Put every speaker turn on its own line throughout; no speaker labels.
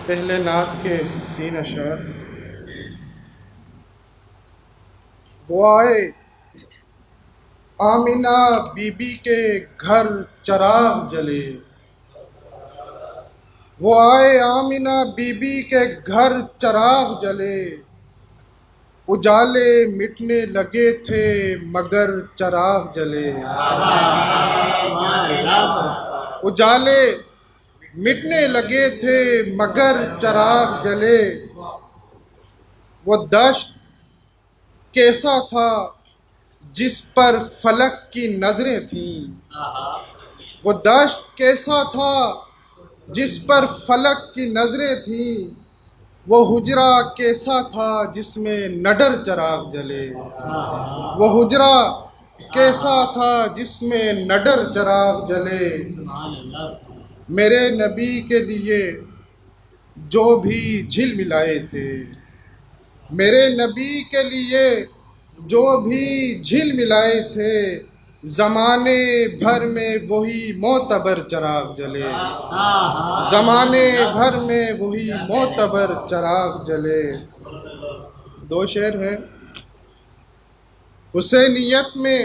پہلے نعت کے 3 اشعار۔ وہ آئے آمینہ بی بی کے گھر چراغ جلے، وہ آئے آمینہ بی بی کے گھر چراغ جلے، اجالے مٹنے لگے تھے مگر چراغ جلے، اجالے مٹنے لگے تھے مگر چراغ جلے۔ وہ دشت کیسا تھا جس پر فلک کی نظریں تھیں، وہ دشت کیسا تھا جس پر فلک کی نظریں تھیں، وہ حجرہ کیسا تھا جس میں نڈر چراغ جلے، وہ حجرہ کیسا تھا جس میں نڈر چراغ جلے۔ میرے نبی کے لیے جو بھی جھل ملائے تھے، میرے نبی کے لیے جو بھی جھل ملائے تھے، زمانے بھر میں وہی معتبر چراغ جلے، زمانے بھر میں وہی معتبر چراغ جلے۔ 2 شعر ہیں۔ حسینیت میں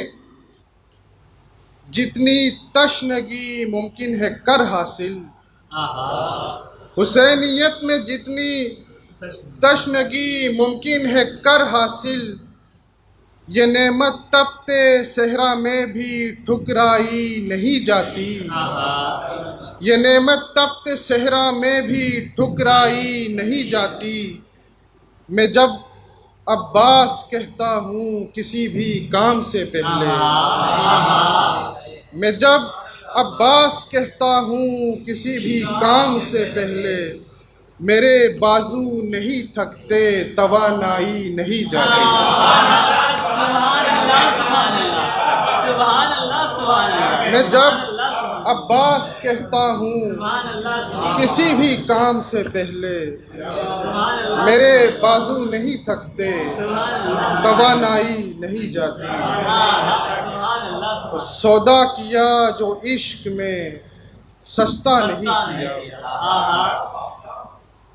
جتنی تشنگی ممکن ہے کر حاصل، حسینیت میں جتنی تشنگی ممکن ہے کر حاصل، یہ نعمت تپت صحرا میں بھی ٹھکرائی نہیں جاتی، یہ نعمت تپت صحرا میں بھی ٹھکرائی نہیں جاتی۔ میں جب عباس کہتا ہوں کسی بھی کام سے پہلے، میں جب عباس کہتا ہوں کسی بھی کام سے پہلے، میرے بازو نہیں تھکتے توانائی نہیں جاتی۔ میں جب عباس کہتا ہوں کسی بھی کام سے پہلے، میرے بازو نہیں تھکتے توانائی نہیں جاتی۔ اور سودا کیا جو عشق میں سستا نہیں کیا،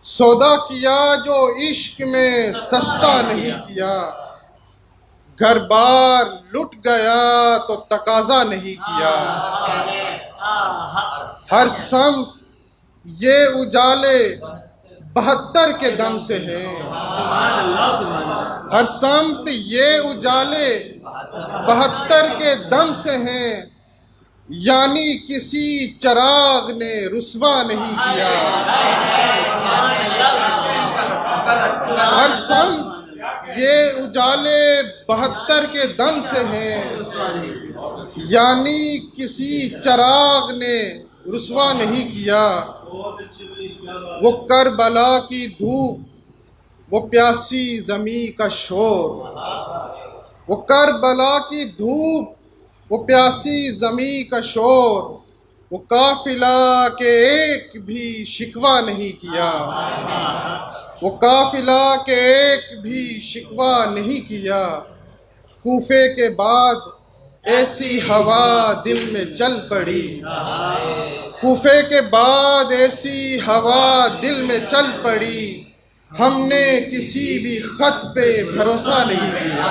سودا کیا جو عشق میں سستا نہیں کیا، گھر بار لٹ گیا تو تقاضا نہیں کیا۔ ہر سمت یہ اجالے 72 کے دم سے ہیں، ہر سمت یہ اجالے 72 کے دم سے ہیں، یعنی کسی چراغ نے رسوا نہیں کیا۔ ہر سمت یہ اجالے 72 کے دم سے ہیں، یعنی کسی چراغ نے رسوا نہیں کیا۔ وہ کربلا کی دھوپ، وہ پیاسی زمیں کا شور، وہ کربلا کی دھوپ، وہ پیاسی زمیں کا شور، وہ قافلہ کے ایک بھی شکوہ نہیں کیا، وہ قافلہ کے ایک بھی شکوہ نہیں کیا۔ کوفے کے بعد ایسی ہوا دل میں چل پڑی، کوفے کے بعد ایسی ہوا دل میں چل پڑی، ہم نے کسی بھی خط پہ بھروسہ نہیں کیا۔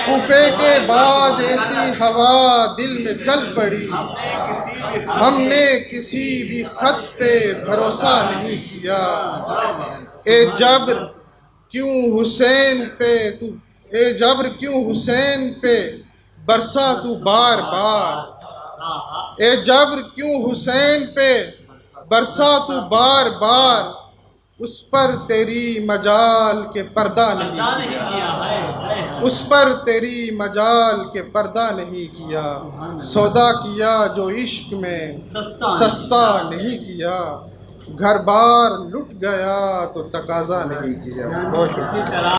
کوفے کے بعد ایسی ہوا دل میں چل پڑی، ہم نے کسی بھی خط پہ بھروسہ نہیں کیا۔ اے جبر کیوں حسین پہ تو، اے جبر کیوں حسین پہ برسا تو بار بار، اے جبر کیوں حسین پہ برسا تو بار بار، اس پر تیری مجال کے پردہ نہیں کیا، اس پر تیری مجال کے پردہ نہیں کیا۔ سودا کیا جو عشق میں سستا نہیں کیا، گھر بار لٹ گیا تو تقاضا نہیں کیا۔